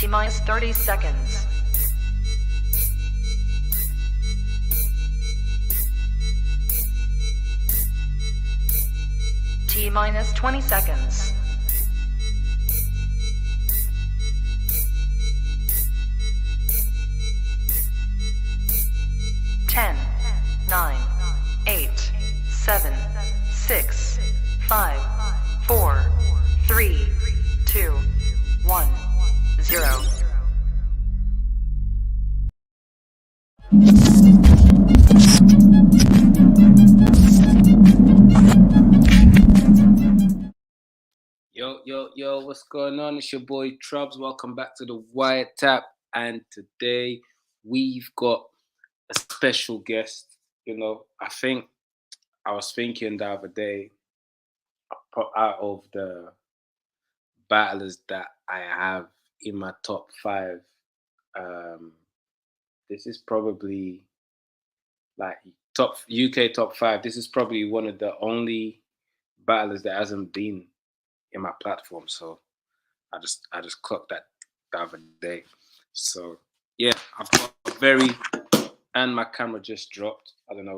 T-minus 30 seconds. T-minus 20 seconds. Ten, 9, 8, 7, 6, 5, 4, 3, 2, 1, 0. Yo, what's going on? It's your boy Trubs. Welcome back to the Wiretap. And today we've got a special guest. I was thinking the other day, out of the battlers that I have in my top 5, this is probably like top UK top 5. This is probably one of the only battlers that hasn't been in my platform. So I just clocked that the other day. So yeah, I've got and my camera just dropped. I don't know.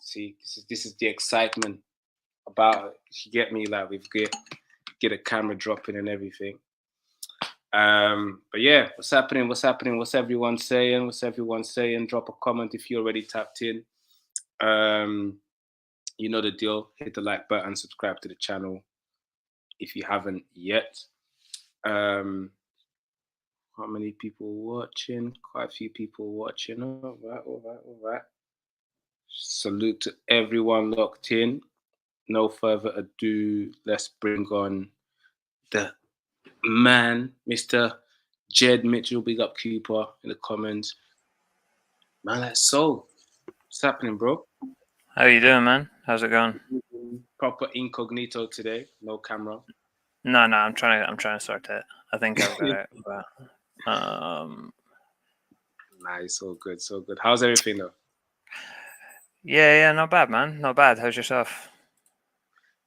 See, this is the excitement about it. You get me? Like we've get a camera dropping and everything. But yeah, what's happening? What's everyone saying? Drop a comment if you're already tapped in. You know the deal. Hit the like button, subscribe to the channel if you haven't yet. How many people watching? Quite a few people watching. All right. Salute to everyone locked in. No further ado, let's bring on the man, Mr. Jed Mitchell. Big up Cooper in the comments. Man, that's so. What's happening, bro? How you doing, man? How's it going? Proper incognito today. No camera. No, I'm trying to sort it. I think I've got it. But, Nice, so good. How's everything though? Yeah, not bad, man. Not bad. How's yourself?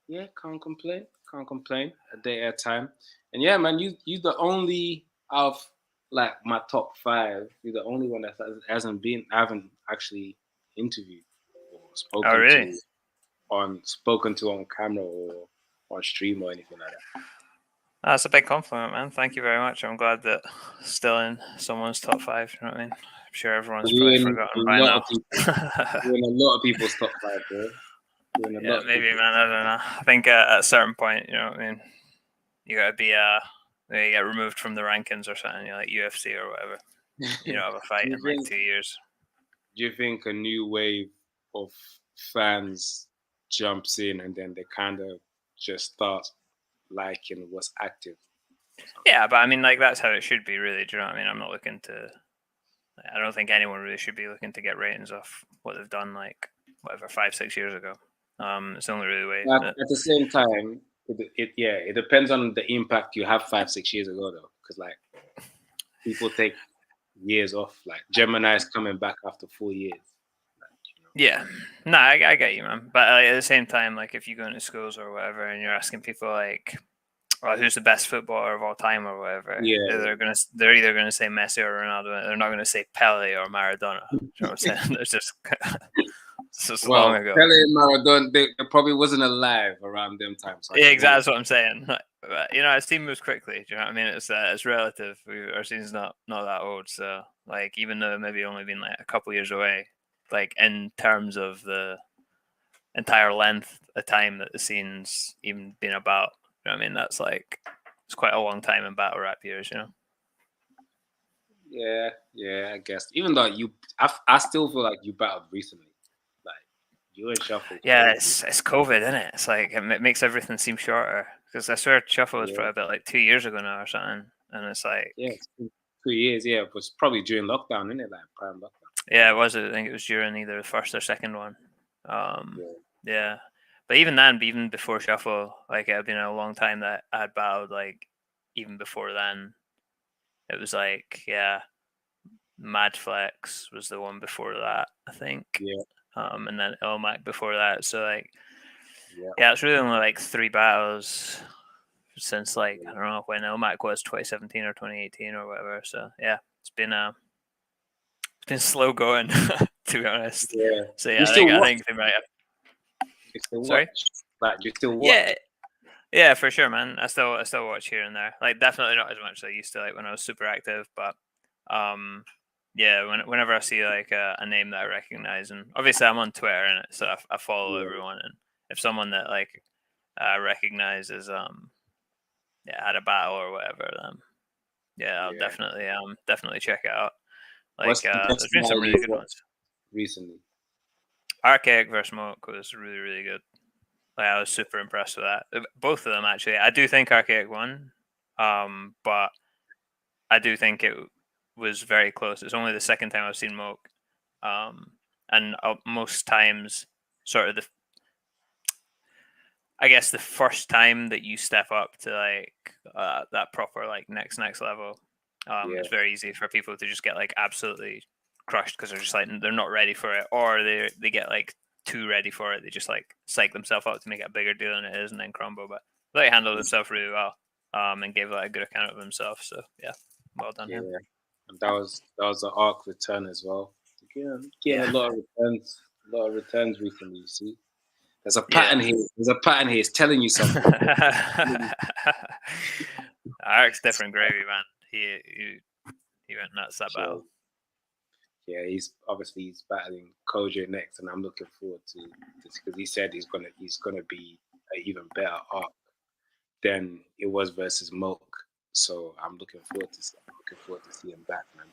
Yeah, can't complain. A day at a time. And yeah, man, you the only of like my top 5. You're the only one that I haven't actually interviewed or spoken to on camera or on stream or anything like that. That's a big compliment, man. Thank you very much. I'm glad that still in someone's top 5. You know what I mean? I'm sure everyone's probably forgotten by now. You're in a lot of people's top 5, bro. Yeah, maybe, man. I don't know. I think at a certain point, you know what I mean, you gotta be you get removed from the rankings or something, like UFC or whatever. You know, have a fight in like 2 years. Do you think a new wave of fans jumps in and then they kind of just start liking what's active? Yeah, but I mean, like that's how it should be, really. Do you know what I mean? I'm not looking to. I don't think anyone really should be looking to get ratings off what they've done, like whatever 5-6 years ago. It's the only really way. At the same time, it depends on the impact you have 5-6 years ago, though, because like people take years off. Like Gemini is coming back after 4 years. Yeah, no, I get you, man. But at the same time, like if you go into schools or whatever, and you're asking people like, "Well, who's the best footballer of all time?" or whatever, they're either gonna say Messi or Ronaldo. They're not gonna say Pele or Maradona. You know what I'm saying? It's just long ago. Pele and Maradona, they probably wasn't alive around them times. Yeah, exactly. That's what I'm saying. But, you know, his team moves quickly. Do you know what I mean? It's relative. Our team's not that old, so like even though maybe only been like a couple years away, like in terms of the entire length of time that the scene's even been about. You know what I mean? That's like it's quite a long time in battle rap years, you know. Yeah, I guess. Even though I still feel like you battled recently. You and Shuffle. Yeah, it's COVID, isn't it? It's like it makes everything seem shorter. Because I swear Shuffle was probably about like 2 years ago now or something, and it's like 2 years. Yeah, it was probably during lockdown, isn't it? Like prime lockdown. Yeah, it was. I think it was during either the first or second one. Yeah, but even then, even before Shuffle, like it had been a long time that I had battled. Like even before then, it was like Mad Flex was the one before that, I think. Yeah. And then Elmac before that. So like, it's really only like 3 battles since like I don't know when Elmac was 2017 or 2018 or whatever. So yeah, it's been slow going to be honest. Yeah. So You yeah, still I watch? think they might have. You still Sorry? watch? Like, you still watch? Yeah, yeah, for sure, man. I still watch here and there. Like definitely not as much as I used to like when I was super active, but yeah, whenever I see like a name that I recognize, and obviously I'm on Twitter and so I follow Yeah. everyone, and if someone that like I recognize as yeah, had a battle or whatever, then yeah, I'll Yeah. definitely check it out. What's Like the best there's been some battle really you've good watched ones. recently? Archaic versus Smoke was really, really good. Like I was super impressed with that. Both of them actually. I do think Archaic won, but I do think it was very close. It's only the second time I've seen Moke, and most times, sort of I guess the first time that you step up to like that proper like next level, Yeah. it's very easy for people to just get like absolutely crushed because they're just like they're not ready for it, or they get like too ready for it. They just like psych themselves up to make it a bigger deal than it is, and then crumble. But they handled himself really well, and gave like a good account of himself. So yeah, well done him. Yeah. And that was an arc return as well. Getting Yeah. a lot of returns recently. You see, there's a Yeah. pattern here. There's a pattern here. It's telling you something. Eric's different gravy, man. He went nuts that battle. Yeah, he's battling Koji next, and I'm looking forward to this because he said he's gonna be an even better arc than it was versus Moke. So I'm looking forward to see him back, man.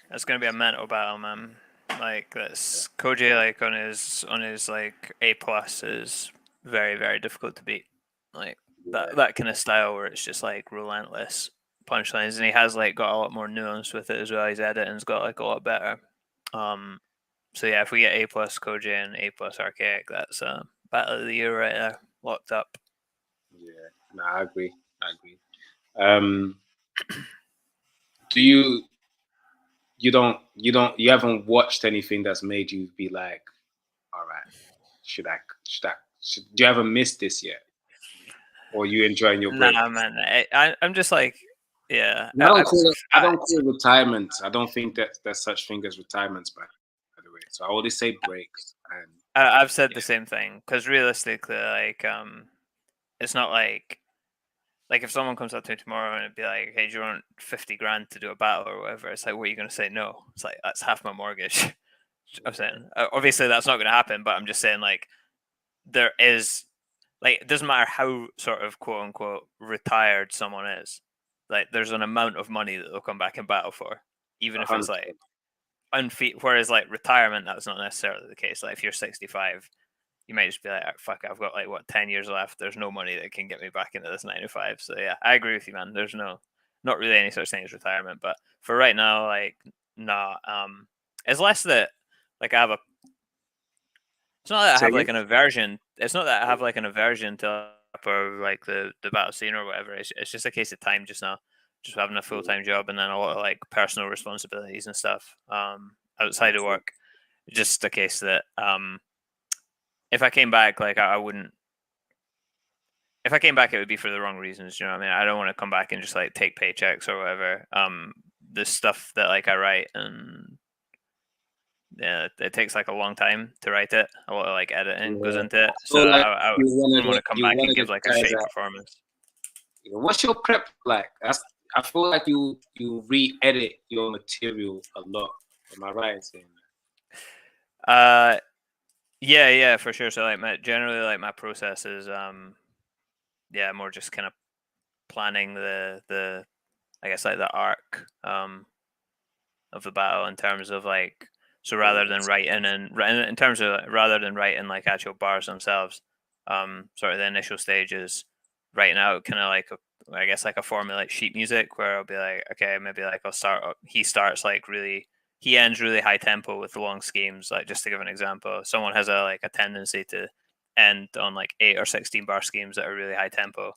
It's gonna be a mental battle, man. Like this Koji, like on his like A+ is very, very difficult to beat. Like that kind of style where it's just like relentless punchlines, and he has like got a lot more nuance with it as well. His editing's got like a lot better. So yeah, if we get A+ Koji and A+ Archaic, that's battle of the year right there, locked up. Yeah, no, I agree. Do you haven't watched anything that's made you be like, all right, do you haven't missed this yet? Or you enjoying your break? Nah, man. I'm just like, yeah. I don't call it retirement. I don't think that there's such thing as retirements, by the way. So I always say breaks. And I've said the same thing because realistically, like, it's not like if someone comes up to me tomorrow and it'd be like, "Hey, do you want 50 grand to do a battle or whatever?" It's like, what are you going to say? No. It's like that's half my mortgage. I'm saying, obviously, that's not going to happen. But I'm just saying, like, there is, like, it doesn't matter how sort of quote unquote retired someone is. Like, there's an amount of money that they'll come back and battle for, even if it's like whereas like retirement, that's not necessarily the case. Like if you're 65, you might just be like, fuck, I've got like 10 years left. There's no money that can get me back into this 9 to 5. So yeah, I agree with you, man. There's not really any such thing as retirement, but for right now, like, nah. It's less that like I have a. It's not that I have like an aversion. It's not that I have like an aversion to or like the battle scene or whatever. It's just a case of time just now. Just having a full-time job and then a lot of like personal responsibilities and stuff outside of work. Just a case that if I came back, like I wouldn't. If I came back, it would be for the wrong reasons. You know what I mean? I don't want to come back and just like take paychecks or whatever. The stuff that like I write and yeah, it takes like a long time to write it. A lot of like editing goes into it. So like I wouldn't want to come back and give like a shitty performance. What's your prep like? I feel like you re-edit your material a lot. Am I right in saying that? Yeah, for sure. So like my process is more just kind of planning the I guess like the arc of the battle in terms of like rather than writing like actual bars themselves, sort of the initial stages, writing out kind of like I guess like a formulaic sheet music where I'll be like, okay, maybe like he starts like he ends really high tempo with long schemes. Like just to give an example, someone has a tendency to end on like 8 or 16 bar schemes that are really high tempo.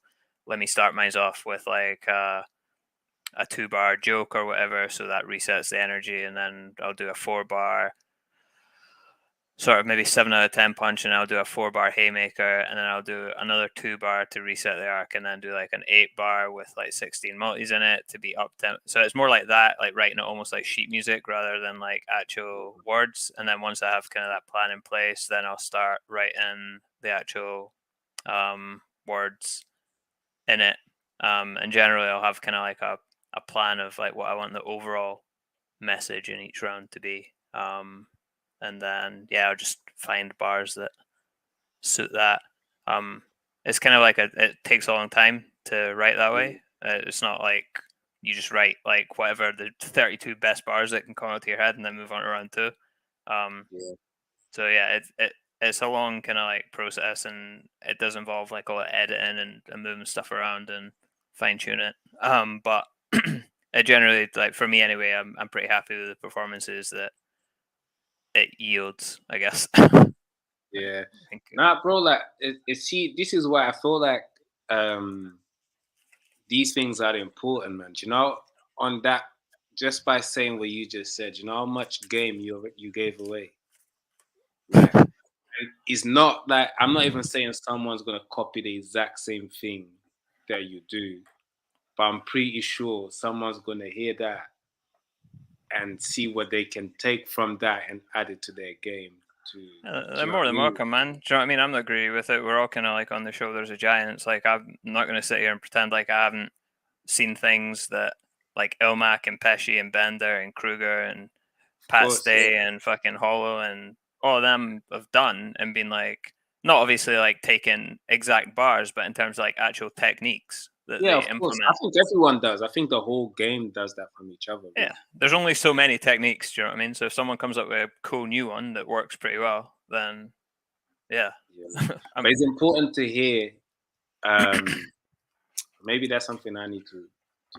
Let me start mine off with like a 2-bar joke or whatever, so that resets the energy, and then I'll do a 4-bar sort of maybe 7 out of 10 punch, and I'll do a 4-bar haymaker, and then I'll do another 2-bar to reset the arc, and then do like an 8-bar with like 16 multis in it to be up tempo. So it's more like that, like writing it almost like sheet music rather than like actual words. And then once I have kind of that plan in place, then I'll start writing the actual words in it. And generally I'll have kind of like a plan of like what I want the overall message in each round to be. And then I'll just find bars that suit that. It's kind of like it takes a long time to write that way. It's not like you just write like whatever the 32 best bars that can come out to your head and then move on to round 2. So it's a long kind of like process, and it does involve like a lot of editing and moving stuff around and fine tune it. But it generally, like for me anyway, I'm pretty happy with the performances that it yields, I guess. Yeah. Nah, bro, like see, this is why I feel like these things are important, man. You know, on that, just by saying what you just said, you know how much game you gave away. Like, it's not like, I'm not even saying someone's gonna copy the exact same thing that you do, but I'm pretty sure someone's gonna hear that and see what they can take from that and add it to their game. They're more than welcome, man. Do you know what I mean? I'm not agree with it. We're all kind of like on the shoulders of giants. Like, I'm not going to sit here and pretend like I haven't seen things that like Ilmac and Pesci and Bender and Kruger and Pat Stay and fucking Hollow and all of them have done, and been like, not obviously like taking exact bars, but in terms of like actual techniques that they of implement. course. I think everyone does. I think the whole game does that from each other. Yeah, there's only so many techniques. Do you know what I mean? So if someone comes up with a cool new one that works pretty well, then but it's important to hear. Maybe that's something I need to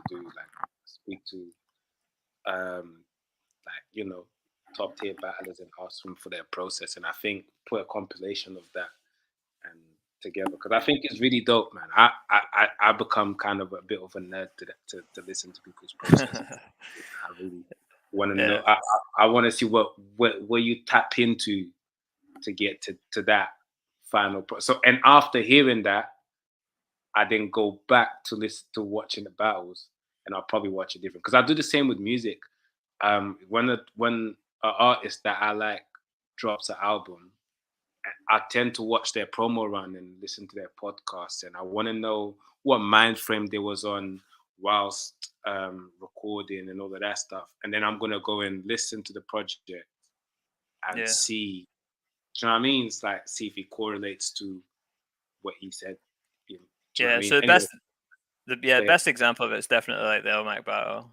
do, like speak to, like, you know, top tier battlers and ask them for their process, and I think put a compilation of that and together, because I think it's really dope, man. I become kind of a bit of a nerd to listen to people's process. I really want to know. I want to see what you tap into to get to that final so, and after hearing that, I then go back to listen to watching the battles, and I'll probably watch it different, because I do the same with music. When an artist that I like drops an album, I tend to watch their promo run and listen to their podcasts, and I want to know what mind frame they was on whilst recording and all of that stuff. And then I'm gonna go and listen to the project and see. Do you know what I mean? It's like, see if it correlates to what he said. You know, so the best example of it is definitely like the Elmac battle,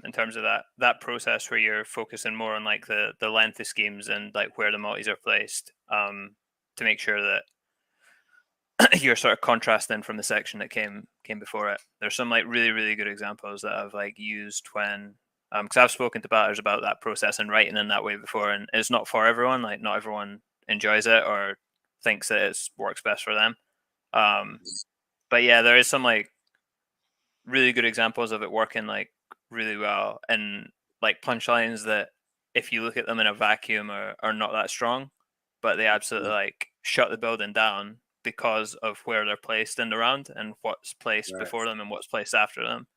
in terms of that process where you're focusing more on like the length of schemes and like where the multis are placed, to make sure that you're sort of contrasting from the section that came before it. There's some like really, really good examples that I've like used when, because I've spoken to batters about that process and writing in that way before, and it's not for everyone. Like, not everyone enjoys it or thinks that it works best for them. But there is some like really good examples of it working like really well, and like punchlines that if you look at them in a vacuum are not that strong, but they absolutely like shut the building down because of where they're placed in the round and what's placed before them and what's placed after them.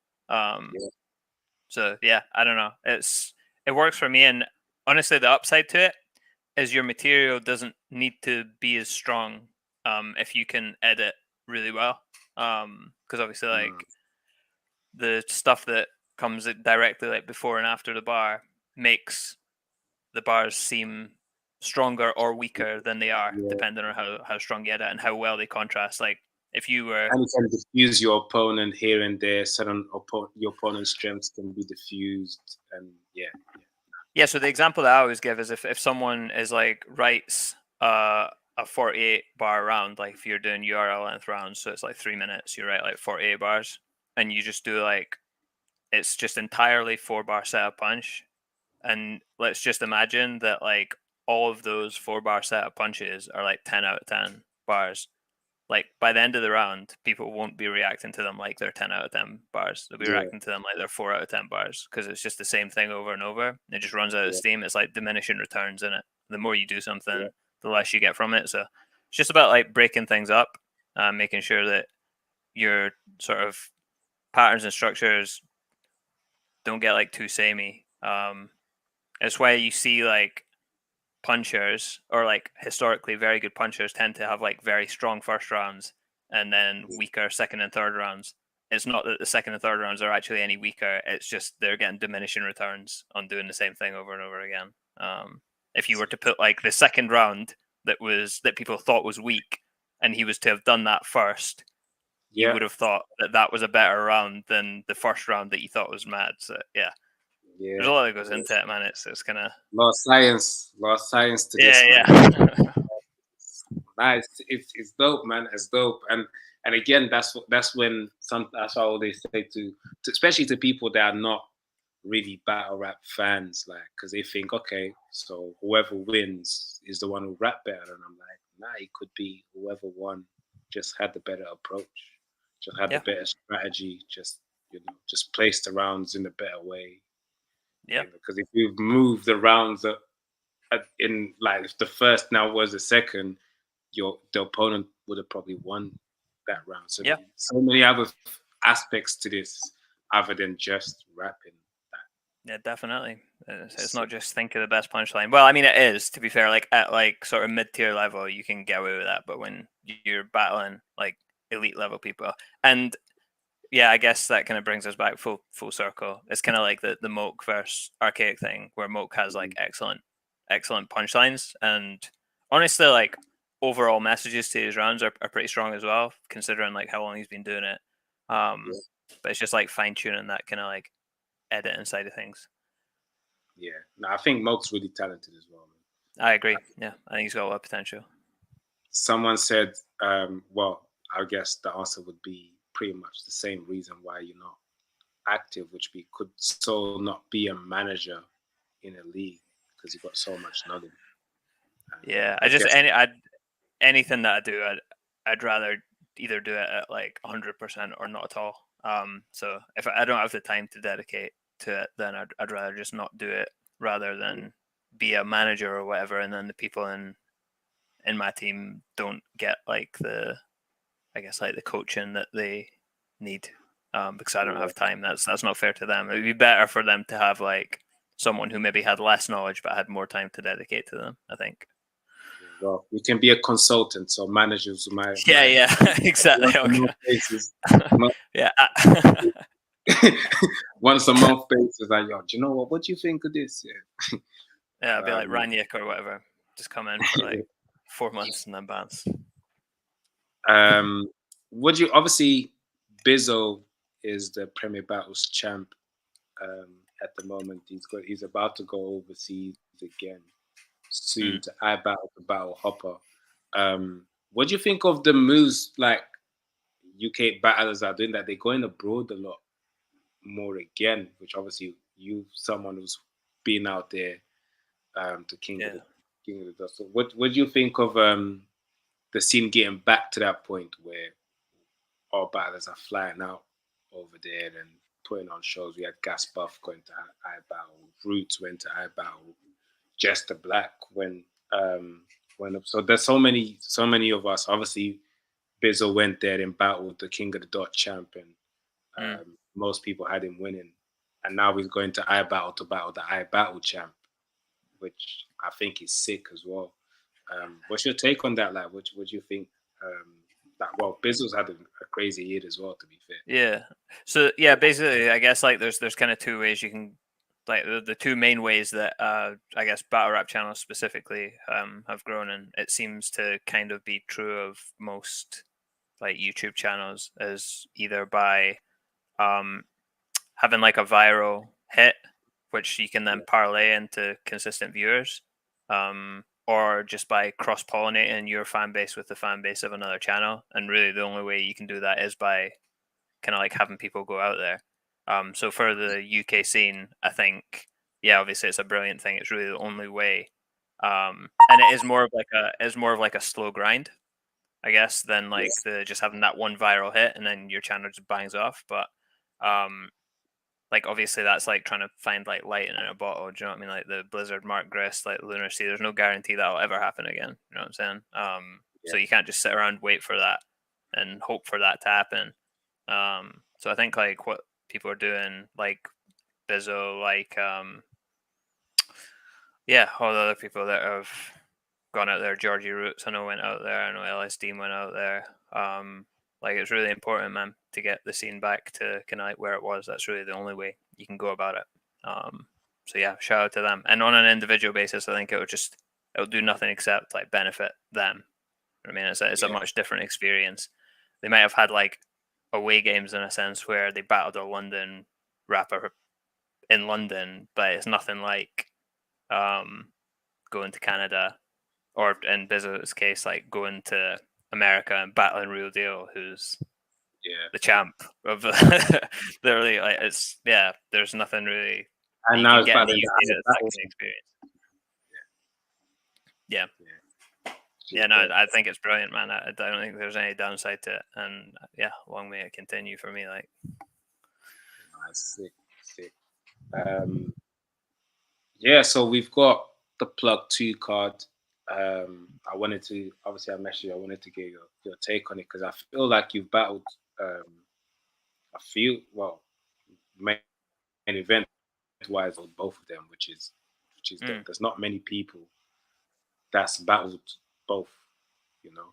So I don't know, it works for me. And honestly, the upside to it is your material doesn't need to be as strong, if you can edit really well, because obviously like the stuff that comes directly like before and after the bar makes the bars seem stronger or weaker than they are, depending on how strong you edit and how well they contrast. Like, if you were, and you can diffuse your opponent here and there, certain your opponent's strengths can be diffused, and so the example that I always give is if someone is like writes a 48 bar round, like if you're doing URL length rounds, so it's like 3 minutes, you write like 48 bars, and you just do like, it's just entirely 4-bar setup punch. And let's just imagine that like all of those 4-bar setup punches are like 10 out of 10 bars. Like, by the end of the round, people won't be reacting to them like they're 10 out of 10 bars. They'll be reacting to them like they're 4 out of 10 bars, because it's just the same thing over and over. It just runs out of steam. It's like diminishing returns in it. the more you do something, the less you get from it. So it's just about like breaking things up, making sure that your sort of patterns and structures don't get like too samey. It's why you see like punchers or like historically very good punchers tend to have like very strong first rounds and then weaker second and third rounds. It's not that the second and third rounds are actually any weaker. It's just they're getting diminishing returns on doing the same thing over and over again. If you were to put like the second round that people thought was weak, and he was to have done that first, you would have thought that was a better round than the first round that you thought was mad. So yeah. There's a lot that goes into it, man. It's kind of a lot of science to this. Yeah. Nice. It's dope, man. It's dope. And again, that's when that's what I always say to especially to people that are not really battle rap fans, like, because they think, okay, so whoever wins is the one who rap better, and I'm like, nah, it could be whoever won just had the better approach, just had the better strategy, just placed the rounds in a better way. Yeah. Because if you've moved the rounds in, like, if the first now was the second, the opponent would have probably won that round. So there's so many other aspects to this other than just rapping. Yeah, definitely. It's not just think of the best punchline. Well, I mean, it is, to be fair. Like at like sort of mid-tier level, you can get away with that. But when you're battling like elite level people, and yeah, I guess that kind of brings us back full circle. It's kind of like the Moke versus Archaic thing, where Moke has like excellent punchlines, and honestly, like overall messages to his rounds are pretty strong as well, considering like how long he's been doing it. But it's just like fine tuning that kind of like editing side of things. Yeah, no, I think Moke's really talented as well, man. I agree. Yeah, I think he's got a lot of potential. Someone said, well, I guess the answer would be pretty much the same reason why you're not active, which could so not be a manager in a league because you've got so much knowledge. Yeah, anything that I do, I'd rather either do it at like 100% or not at all. So if I don't have the time to dedicate to it, then I'd rather just not do it rather than be a manager or whatever, and then the people in my team don't get like the coaching that they need, because I don't have time. That's not fair to them. It'd be better for them to have like someone who maybe had less knowledge but had more time to dedicate to them, I think. Well, you can be a consultant, so managers might. Yeah, exactly. Okay. Yeah. Once a month basis, like, yo, do you know what? What do you think of this? Yeah, it'd be like Raniek or whatever. Just come in for like 4 months and then bounce. Would you obviously Bizzo is the Premier Battles champ at the moment. He's about to go overseas again soon to Battle Hopper. What do you think of the moves like UK battlers are doing, that they're going abroad a lot more again, which obviously someone who's been out there to King of the Dust. So what do you think of the scene getting back to that point where all battlers are flying out over there and putting on shows? We had Gas Buff going to iBattle, Roots went to iBattle, Jester Black went up. So there's so many of us. Obviously, Bizzo went there and battled the King of the Dot champion. Most people had him winning, and now he's going to iBattle to battle the iBattle champ, which I think is sick as well. What's your take on that? Like, what do you think? Well, Bizzo's had a crazy year as well, to be fair. Yeah. So yeah, basically, I guess like there's kind of two ways you can, like the two main ways that I guess battle rap channels specifically have grown, and it seems to kind of be true of most like YouTube channels, is either by having like a viral hit, which you can then parlay into consistent viewers, or just by cross-pollinating your fan base with the fan base of another channel. And really the only way you can do that is by kind of like having people go out there. So for the UK scene, I think, yeah, obviously it's a brilliant thing. It's really the only way. And it is more of like a slow grind, I guess, than like just having that one viral hit and then your channel just bangs off. But like obviously that's like trying to find like lightning in a bottle. Do you know what I mean? Like the Blizzard Mark Grist, like Lunar Sea. There's no guarantee that'll ever happen again. You know what I'm saying? So you can't just sit around wait for that and hope for that to happen. So I think like what people are doing, like Bizzo, like all the other people that have gone out there. Georgie Roots, I know, went out there. I know LSD went out there. Like it's really important, man, to get the scene back to kind of like where it was. That's really the only way you can go about it. So yeah, shout out to them. And on an individual basis, I think it'll do nothing except like benefit them. I mean, it's a much different experience. They might have had like away games in a sense where they battled a London rapper in London, but it's nothing like going to Canada, or in Bizzo's case, like going to America and battling Real Deal, who's the champ of literally, like it's there's nothing really And you now can it's get in about the UK the that's that kind of experience. No, I think it's brilliant, man. I don't think there's any downside to it, and long may it continue for me. Like, sick. So we've got the plug 2 card. I wanted to, obviously I messaged you, I wanted to get your take on it, because I feel like you've battled main event wise on both of them, which is there's not many people that's battled both, you know.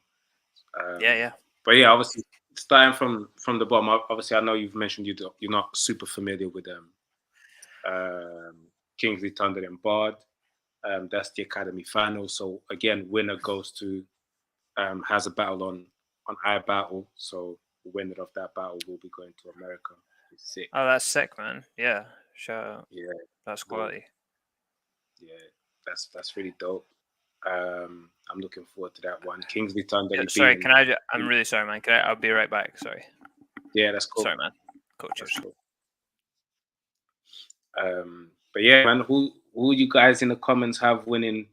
But obviously starting from the bottom, obviously I know you've mentioned you're not super familiar with Kingsley Thunder and Bard. That's the Academy final. So again, winner goes to has a battle on iBattle. So the winner of that battle will be going to America. It's sick. Oh, that's sick, man. Yeah, shout out. Yeah, that's quality. Yeah, that's really dope. I'm looking forward to that one. Kingsley Thunder. Sorry, I'm really sorry, man. I'll be right back. Sorry. Yeah, that's cool. Sorry, man. Cool. Cheers. Cool. But yeah, man, who you guys in the comments have winning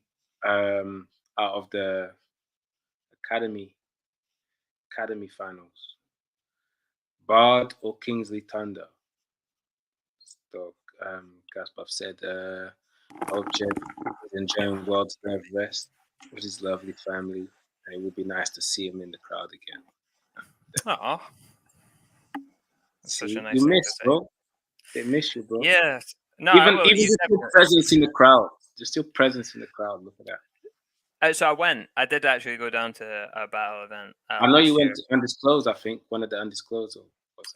out of the Academy finals? Bard or Kingsley Thunder? So Gaspar said, hope Jen is enjoying World's Love Rest with his lovely family, and it would be nice to see him in the crowd again. Oh, such a nice you miss, bro. They miss you, bro. Yeah. No, even there's still presence in the crowd. There's still presence in the crowd. Look at that. So I did actually go down to a battle event. I know you went to Undisclosed, I think. One of the Undisclosed.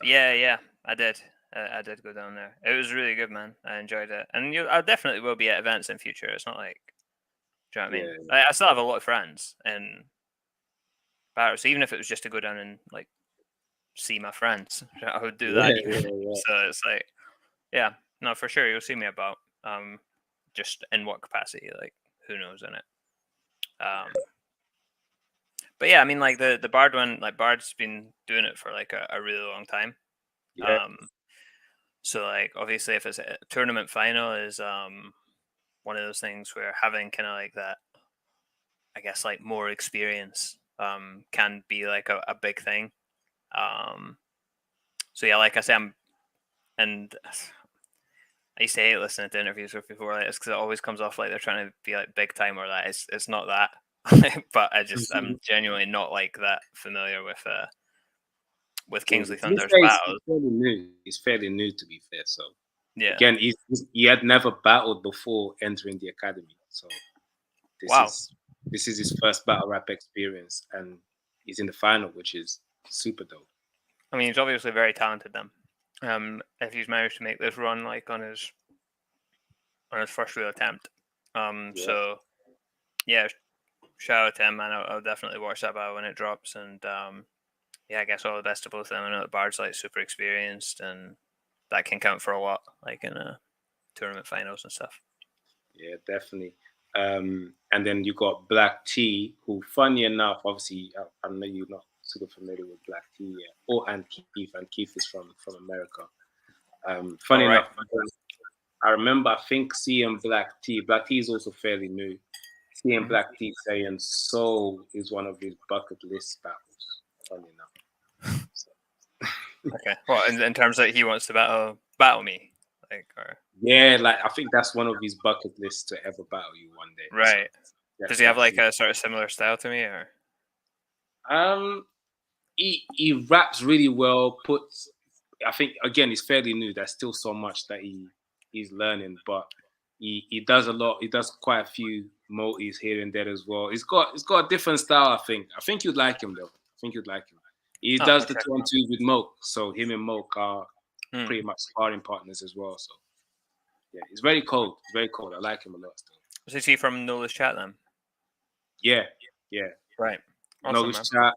Yeah, I did. I did go down there. It was really good, man. I enjoyed it. And I definitely will be at events in future. It's not like, do you know what I mean? I still have a lot of friends in Paris. So even if it was just to go down and like see my friends, I would do that. So it's like, no, for sure, you'll see me about. Just in what capacity, like who knows in it. But yeah, I mean, like the Bard one, like Bard's been doing it for like a really long time. So like obviously, if it's a tournament final, is one of those things where having kind of like that, I guess, like more experience can be like a big thing. So yeah, like I say, I used to hate listening to interviews with people like this because it always comes off like they're trying to be like big time or that. It's not that. But I'm genuinely not like that familiar with Kingsley Thunder's battles. He's fairly new, to be fair. So again, he had never battled before entering the Academy. So this is his first battle rap experience, and he's in the final, which is super dope. I mean, he's obviously very talented. If he's managed to make this run like on his first real attempt. So yeah, shout out to him, man. I'll definitely watch that battle when it drops, and I guess all the best to both of them. I know the Bard's like super experienced, and that can count for a lot, like in tournament finals and stuff. Yeah, definitely. And then you got Black T, who, funny enough, obviously, I know you're not super familiar with Black T yet, and Keith, and Keith is from America. Funny enough, I remember, I think seeing Black T is also fairly new. Seeing Black T saying Soul is one of his bucket list battles, funny enough. Okay. Well, in terms of he wants to battle me. Like, or Yeah, like I think that's one of his bucket lists to ever battle you one day. right? So Does he have like definitely. a sort of similar style to me, or? Um, he raps really well. Puts, I think again, he's fairly new. There's still so much that he's learning, but he does a lot. He does quite a few multis here and there as well. He's got a different style. I think you'd like him though. I think you'd like him. He Oh, does I'll the check. 2-on-2 with Moke, so him and Moke are Hmm. pretty much sparring partners as well. So yeah, he's very cold. Very cold. I like him a lot still. Is he from Nola's chat then? Yeah, yeah. Right. No, Awesome, this man. chat.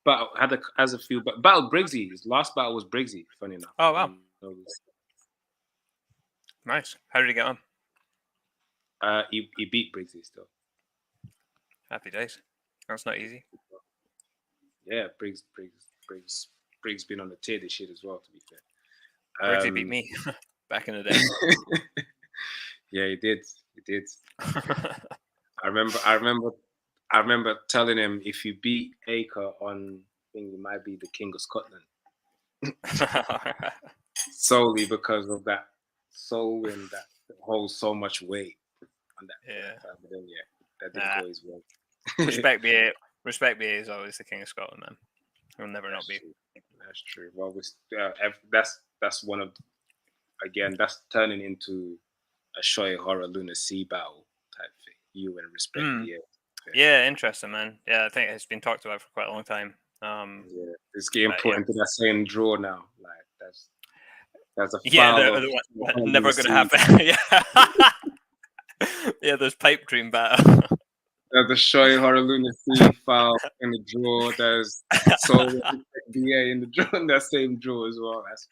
But has a few. But battle Briggsy. His last battle was Briggsy. Funny enough. Oh, I wow. didn't know this. Nice. How did he get on? He beat Briggsy still. Happy days. That's not easy. Yeah, Briggs been on the tier this shit as well. To be fair. Where did he beat me back in the day? Yeah, he did. He did. I remember telling him if you beat Acre on thing, you might be the king of Scotland. Solely because of that soul and that holds so much weight on that. Yeah. But then that didn't go his way. Respect BA. Respect BA is always the king of Scotland, man. He'll never not be. True. That's true. Well, that's one of again. That's turning into a Shoei Horror Luna Sea battle type thing. You and Respect BA. Yeah, interesting, man. Yeah, I think it's been talked about for quite a long time. Yeah, it's getting put into that same draw now. Like that's a yeah, never gonna happen. Yeah, yeah. There's pipe dream battle. There's the Shoei Horror Luna Sea foul in the draw. There's Soul BA in the draw in that same draw as well. That's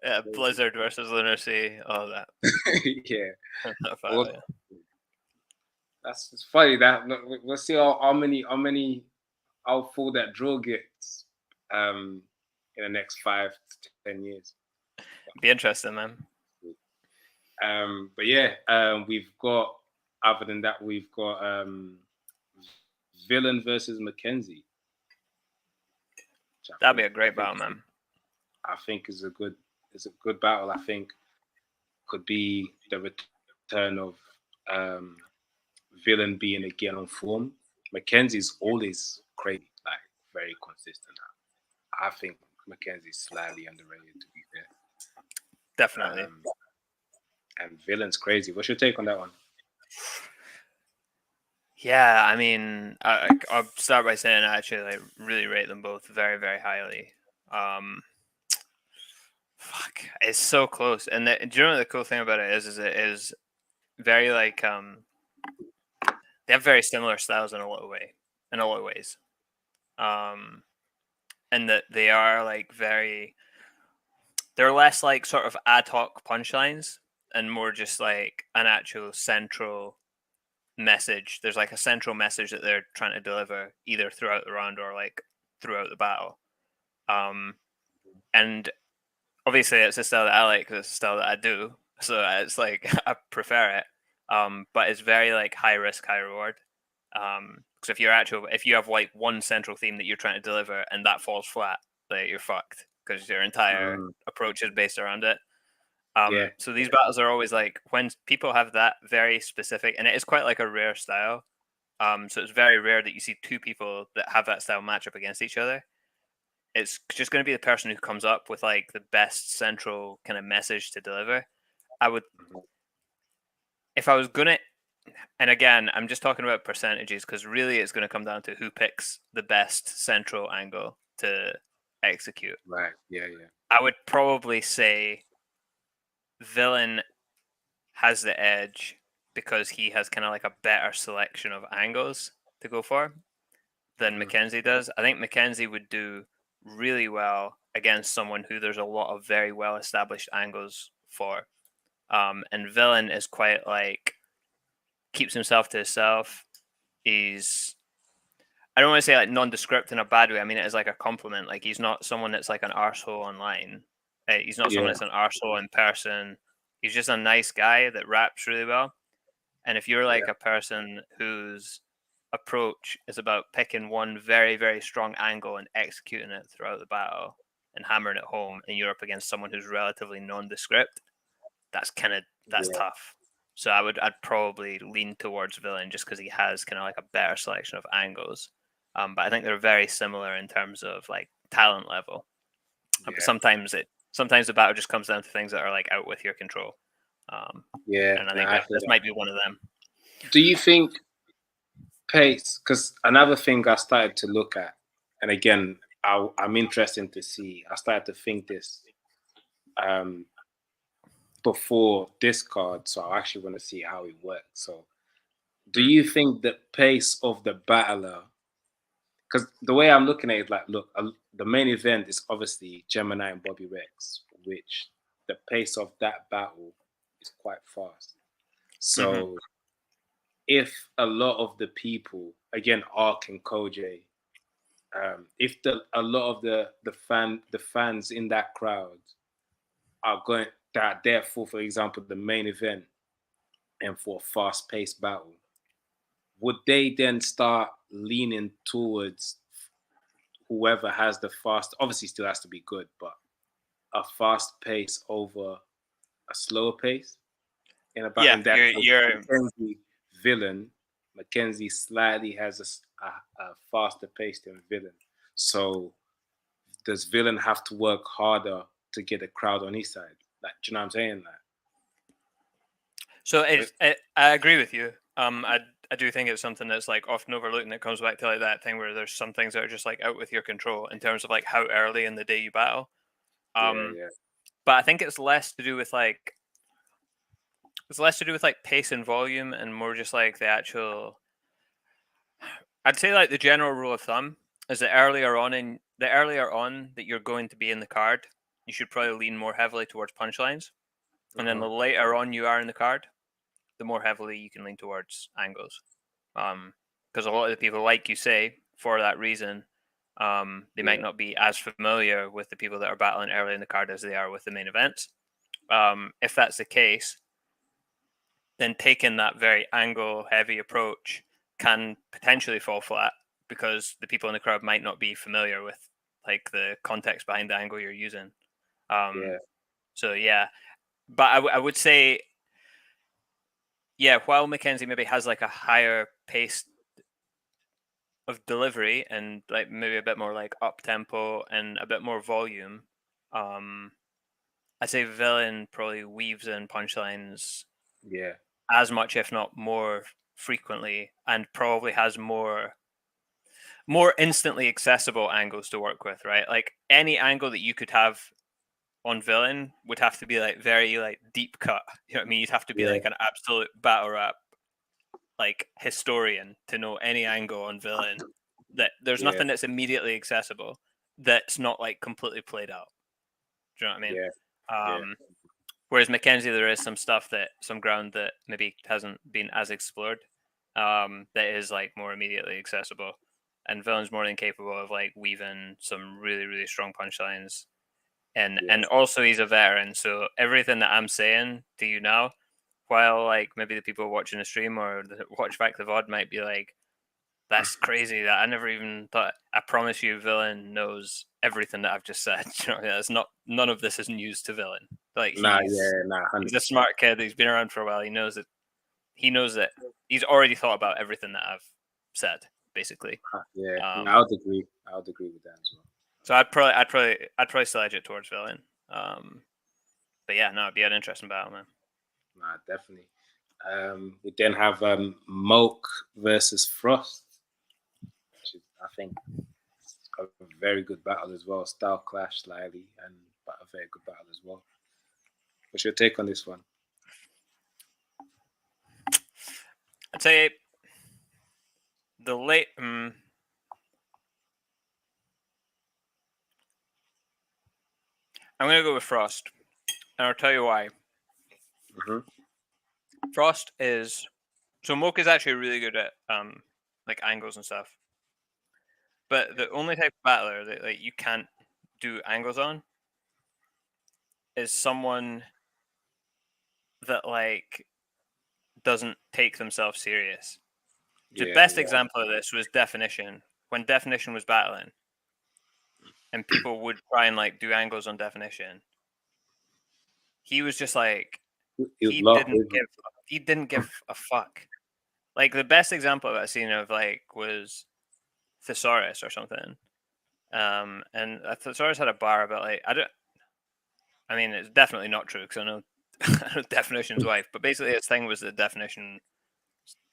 yeah, Blizzard versus Lunar Sea, all that. Yeah. Well, That's it's funny that we'll see how full that draw gets in the next 5 to 10 years. Be interesting, man. But yeah, we've got other than that we've got Villain versus Mackenzie. That'd be a great battle, man. I think is a good battle. I think could be the return of Villain being again on form. Mackenzie's always crazy, like very consistent. I think Mackenzie's slightly underrated, to be fair. Definitely. And Villain's crazy. What's your take on that one? Yeah, I mean, I'll start by saying I actually like really rate them both very, very highly. Fuck, it's so close. And do you know what the cool thing about it is it is very like they have very similar styles in a lot of ways. And that they are like they're less like sort of ad hoc punchlines and more just like an actual central message. There's like a central message that they're trying to deliver either throughout the round or like throughout the battle. And obviously it's a style that I like, it's a style that I do. So it's like I prefer it. But it's very like high risk, high reward. Because if you have like one central theme that you're trying to deliver and that falls flat, like you're fucked because your entire approach is based around it. So these battles are always like when people have that very specific, and it is quite like a rare style. So it's very rare that you see two people that have that style match up against each other. It's just going to be the person who comes up with like the best central kind of message to deliver. If I was gonna, and again, I'm just talking about percentages because really it's going to come down to who picks the best central angle to execute. Right. Yeah. I would probably say Villain has the edge because he has kind of like a better selection of angles to go for than Mackenzie does. I think Mackenzie would do really well against someone who there's a lot of very well established angles for. And Villain is quite like keeps himself to himself. I don't want to say like nondescript in a bad way. I mean it as like a compliment. Like he's not someone that's like an arsehole online. He's not someone that's an arsehole in person. He's just a nice guy that raps really well. And if you're like a person whose approach is about picking one very, very strong angle and executing it throughout the battle and hammering it home, and you're up against someone who's relatively nondescript, that's Yeah. tough. So I'd probably lean towards villain just because he has kind of like a better selection of angles. But I think they're very similar in terms of like talent level. But Yeah. sometimes the battle just comes down to things that are like out with your control. Yeah. And I No, think I that feel this that. might be one of them. Do you think pace? Because another thing I started to look at, and again, I'm interested to see. I started to think this um, before this card, so I actually want to see how it works. So, do you think the pace of the battler? Because the way I'm looking at it, like, look, the main event is obviously Gemini and Bobby Rex, which the pace of that battle is quite fast. So, if a lot of the people, again, Ark and Koji, if a lot of the fans in that crowd are going that therefore, for example, the main event and for a fast paced battle, would they then start leaning towards whoever has the fast? Obviously, still has to be good, but a fast pace over a slower pace in about Yeah, in that you're Mackenzie villain. Mackenzie slightly has a faster pace than villain. So does villain have to work harder to get a crowd on his side? Like, do you know what I'm saying? Like, So I agree with you. I do think it's something that's like often overlooked, and it comes back to like that thing where there's some things that are just like out with your control in terms of like how early in the day you battle. yeah, Um, yeah, but I think it's less to do with like pace and volume, and more just like the actual. I'd say like the general rule of thumb is that earlier on that you're going to be in the card, you should probably lean more heavily towards punchlines, and then the later on you are in the card, the more heavily you can lean towards angles. Because a lot of the people, like you say, for that reason, they might yeah, not be as familiar with the people that are battling early in the card as they are with the main events. If that's the case, then taking that very angle heavy approach can potentially fall flat because the people in the crowd might not be familiar with like the context behind the angle you're using. yeah, So yeah, but I would say, yeah, while Mackenzie maybe has like a higher pace of delivery and like maybe a bit more like up tempo and a bit more volume, I'd say Villain probably weaves in punchlines yeah, as much, if not more frequently, and probably has more instantly accessible angles to work with, right? Like any angle that you could have on Villain would have to be like very like deep cut. You know what I mean? You'd have to be yeah, like an absolute battle rap like historian to know any angle on Villain. That there's yeah, nothing that's immediately accessible that's not like completely played out. Do you know what I mean? yeah, yeah, Whereas Mackenzie, there is some ground that maybe hasn't been as explored, that is like more immediately accessible, and Villain's more than capable of like weaving some really really strong punchlines, yeah. and also he's a veteran, so everything that I'm saying to you now, while like maybe the people watching the stream or watch back the VOD might be like, that's crazy. That I never even thought. I promise you, Villain knows everything that I've just said. You know, it's not. None of this is news to Villain. Like Nah, yeah, nah, he's 100%. a smart kid. He's been around for a while. He knows that. He knows that he's already thought about everything that I've said, basically. Yeah, Um, I would agree. I would agree with that as well. so I'd probably still edge it towards Villain. But yeah, no, it'd be an interesting battle, man. Nah, definitely. We then have Moke versus Frost, which is, I think, a very good battle as well. Style clash slightly, but a very good battle as well. What's your take on this one? I'd say the late. I'm gonna go with Frost, and I'll tell you why. Mm-hmm. Frost is so Moke is actually really good at like angles and stuff. But the only type of battler that like you can't do angles on is someone that like doesn't take themselves serious. The Yeah, best yeah, example of this was Definition. When Definition was battling and people would try and like do angles on Definition, he was just like He didn't give a fuck. Like the best example I've seen of like was Thesaurus or something. And Thesaurus had a bar about like I mean, it's definitely not true because I know definition's wife, but basically his thing was the definition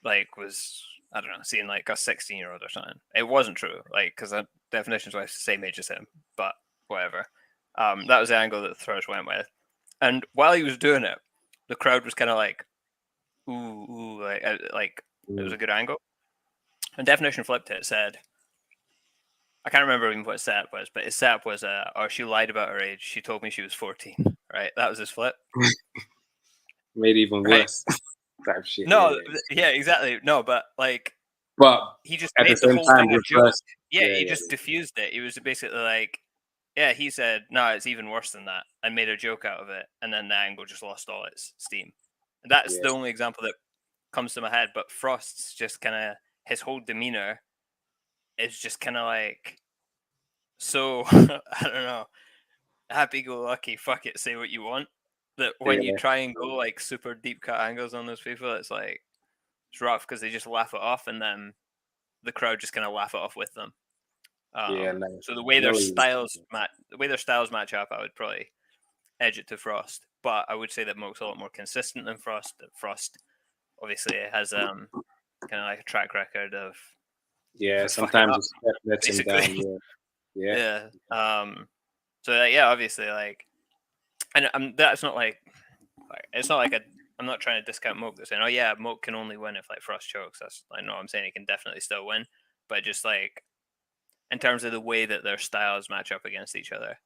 like was I don't know, seeing like a 16-year-old or something. It wasn't true, like because the definition's wife's the same age as him, but whatever. That was the angle that Throws went with, and while he was doing it, the crowd was kind of like, ooh, like it was a good angle. And definition flipped it. It said, I can't remember even what his setup was, but his setup was, "Oh, she lied about her age. She told me she was 14." Right, that was his flip. Made it even Right. worse. Type shit. No, yeah, exactly. No, but like, but he just at made the the same whole time, thing a joke. reversed. He just diffused it. He was basically like, yeah, he said, no, it's even worse than that. I made a joke out of it, and then the angle just lost all its steam. And that's the only example that comes to my head. But Frost's just kind of his whole demeanor is just kind of like, so I don't know, happy-go-lucky, fuck it, say what you want. That when you try and go like super deep cut angles on those people, it's like it's rough because they just laugh it off, and then the crowd just kind of laugh it off with them. So the way their styles match up, I would probably edge it to Frost. But I would say that Moke's a lot more consistent than Frost. That Frost obviously has kind of like a track record of sometimes it lets him down. So yeah, obviously like, and that's not like it's not like I'm not trying to discount Moke. They're saying, oh yeah, Moke can only win if like Frost chokes. That's I know I'm saying he can definitely still win, but just like in terms of the way that their styles match up against each other,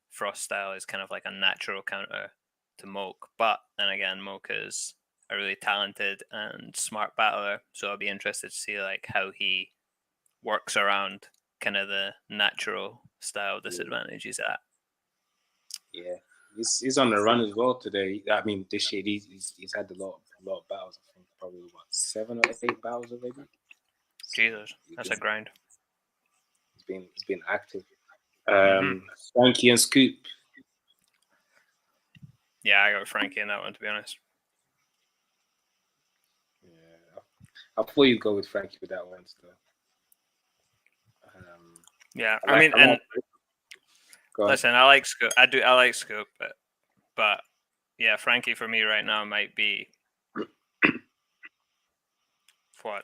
Frost's style is kind of like a natural counter to Moke. But then again, Moke is a really talented and smart battler, so I'll be interested to see like how he works around kind of the natural style disadvantage he's at. Yeah, he's on the run as well today. I mean, this year he's had a lot of battles. I think probably 7 or 8 battles already. Jesus, that's a grind. He's been active. Frankie and Scoop. Yeah, I got Frankie in that one, to be honest. Yeah, I thought you'd go with Frankie with that one still. Listen, I like Scoop. I like Scoop, but yeah, Frankie for me right now might be what